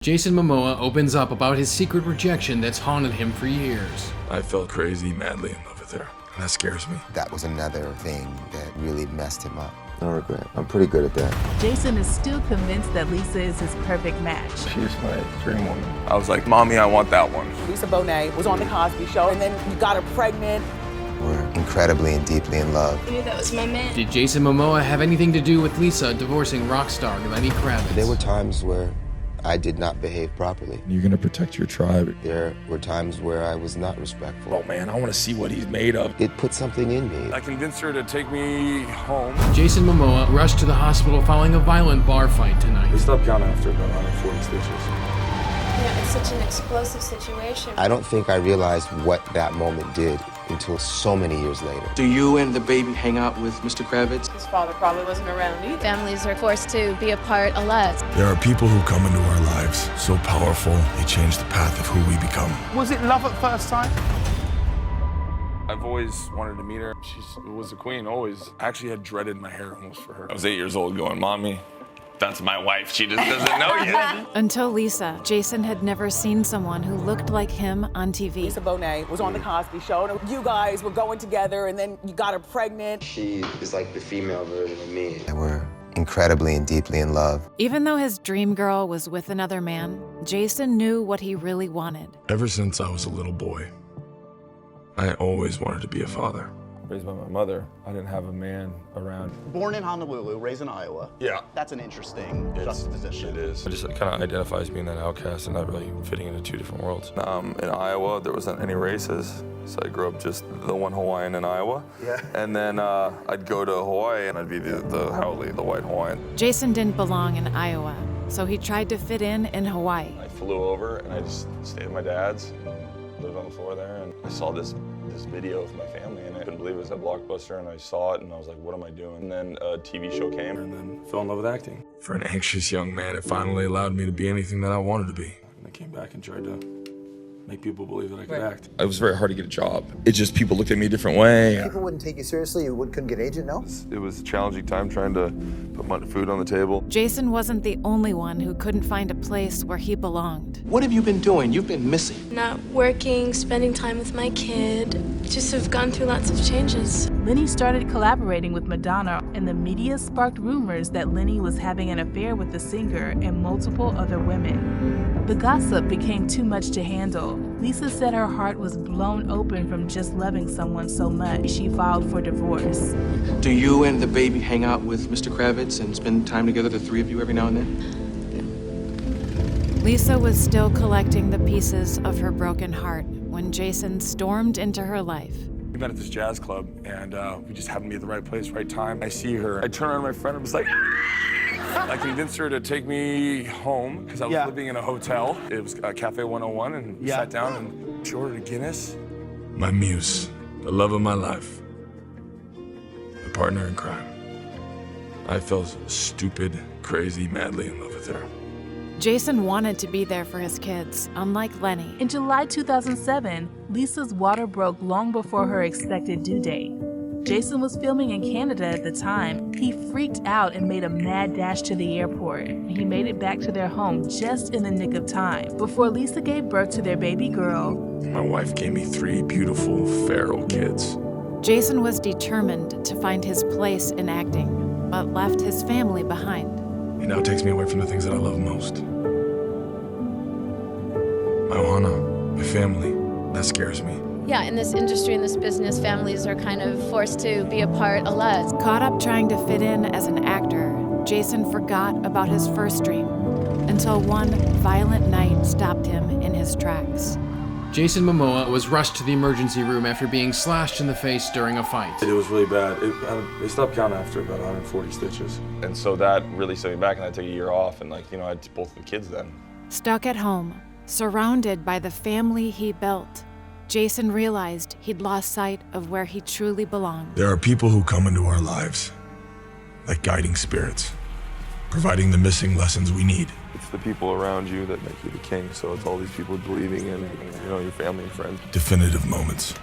Jason Momoa opens up about his secret rejection that's haunted him for years. I felt crazy, madly in love with her. And that scares me. That was another thing that really messed him up. No regret. I'm pretty good at that. Jason is still convinced that Lisa is his perfect match. She's my dream woman. I was like, Mommy, I want that one. Lisa Bonet was on The Cosby Show, and then you got her pregnant. We're incredibly and deeply in love. I knew that was my man. Did Jason Momoa have anything to do with Lisa divorcing rock star Lenny Kravitz? There were times where I did not behave properly. You're gonna protect your tribe. There were times where I was not respectful. Oh man, I wanna see what he's made of. It put something in me. I convinced her to take me home. Jason Momoa rushed to the hospital following a violent bar fight tonight. We stopped counting after about 140 stitches. Yeah, it's such an explosive situation. I don't think I realized what that moment did until so many years later. Do you and the baby hang out with Mr. Kravitz? His father probably wasn't around either. Families are forced to be apart a lot. There are people who come into our lives so powerful, they change the path of who we become. Was it love at first sight? I've always wanted to meet her. She was a queen, always. I actually had dreaded my hair almost for her. I was 8 years old going, Mommy, that's my wife. She just doesn't know yet. Until Lisa, Jason had never seen someone who looked like him on TV. Lisa Bonet was on The Cosby Show, and you guys were going together, and then you got her pregnant. She is like the female version of me. We're incredibly and deeply in love. Even though his dream girl was with another man, Jason knew what he really wanted. Ever since I was a little boy, I always wanted to be a father. Raised by my mother, I didn't have a man around. Born in Honolulu, raised in Iowa. Yeah. That's an interesting juxtaposition. It is. It just kind of identifies being an outcast and not really fitting into two different worlds. In Iowa, there wasn't any races, so I grew up just the one Hawaiian in Iowa. Yeah. And then I'd go to Hawaii and I'd be the Haole, the white Hawaiian. Jason didn't belong in Iowa, so he tried to fit in Hawaii. I flew over and I just stayed at my dad's and lived on the floor there, and I saw this video of my family, and I couldn't believe it was at Blockbuster, and I saw it, and I was like, what am I doing? And then a TV show came, and then fell in love with acting. For an anxious young man, it finally allowed me to be anything that I wanted to be. And I came back and tried to make people believe that I could act. It was very hard to get a job. It just, people looked at me a different way. People wouldn't take you seriously, you couldn't get an agent, no? It was a challenging time trying to put food on the table. Jason wasn't the only one who couldn't find a place where he belonged. What have you been doing? You've been missing. Not working, spending time with my kid. Just have gone through lots of changes. Lenny started collaborating with Madonna, and the media sparked rumors that Lenny was having an affair with the singer and multiple other women. The gossip became too much to handle. Lisa said her heart was blown open from just loving someone so much, she filed for divorce. Do you and the baby hang out with Mr. Kravitz and spend time together, the three of you, every now and then? Lisa was still collecting the pieces of her broken heart when Jason stormed into her life. We met at this jazz club, and we just happened to be at the right place, right time. I see her. I turn around to my friend and was like, I convinced her to take me home because I was living in a hotel. It was Cafe 101, and we sat down and she ordered a Guinness. My muse, the love of my life, a partner in crime. I felt stupid, crazy, madly in love with her. Jason wanted to be there for his kids, unlike Lenny. In July 2007, Lisa's water broke long before her expected due date. Jason was filming in Canada at the time. He freaked out and made a mad dash to the airport. He made it back to their home just in the nick of time, before Lisa gave birth to their baby girl. My wife gave me 3 beautiful, feral kids. Jason was determined to find his place in acting, but left his family behind. It now takes me away from the things that I love most. My ohana, my family, that scares me. Yeah, in this industry, in this business, families are kind of forced to be apart a lot. Caught up trying to fit in as an actor, Jason forgot about his first dream until one violent night stopped him in his tracks. Jason Momoa was rushed to the emergency room after being slashed in the face during a fight. It was really bad. They stopped counting after about 140 stitches. And so that really set me back, and I took a year off, and I had both the kids then. Stuck at home, surrounded by the family he built, Jason realized he'd lost sight of where he truly belonged. There are people who come into our lives like guiding spirits, providing the missing lessons we need. It's the people around you that make you the king, so it's all these people believing in, your family and friends. Definitive moments.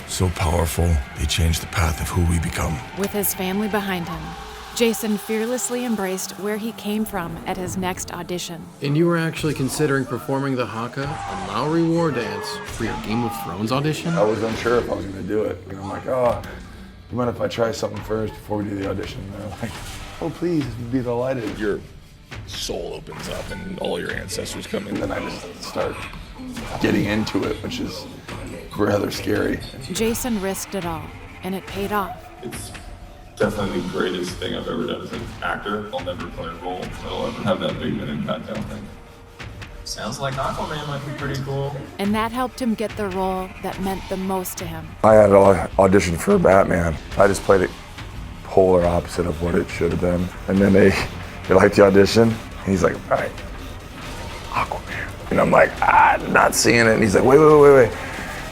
So powerful, they change the path of who we become. With his family behind him, Jason fearlessly embraced where he came from at his next audition. And you were actually considering performing the haka and Lowry War dance for your Game of Thrones audition? I was unsure if I was gonna do it. And I'm like, oh, you mind if I try something first before we do the audition? And they're like, oh, please, be delighted. Your soul opens up and all your ancestors come in. And then I just start getting into it, which is rather scary. Jason risked it all, and it paid off. It's definitely the greatest thing I've ever done as an actor. I'll never play a role that'll ever have that big of an impact, I don't think. Sounds like Aquaman might be pretty cool. And that helped him get the role that meant the most to him. I had an audition for Batman. I just played it polar opposite of what it should have been. And then they liked the audition. And he's like, all right, Aquaman. And I'm like, not seeing it. And he's like, wait.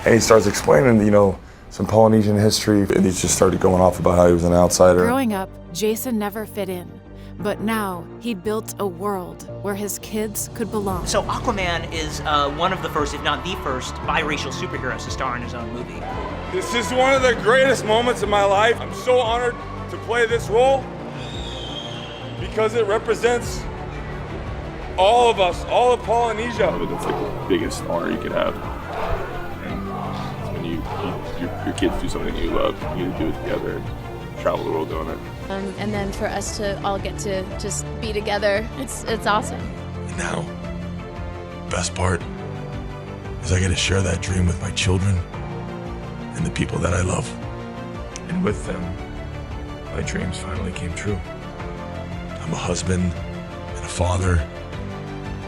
And he starts explaining, some Polynesian history. And he just started going off about how he was an outsider. Growing up, Jason never fit in. But now he built a world where his kids could belong. So Aquaman is one of the first, if not the first, biracial superheroes to star in his own movie. This is one of the greatest moments in my life. I'm so honored to play this role because it represents all of us, all of Polynesia. That's like the biggest honor you could have. And when your kids do something you love, you do it together, travel the world doing it. And then for us to all get to just be together, it's awesome. And now, best part is I get to share that dream with my children and the people that I love. And with them, my dreams finally came true. I'm a husband and a father,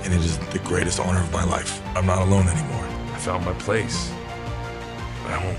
and it is the greatest honor of my life. I'm not alone anymore. I found my place, my home.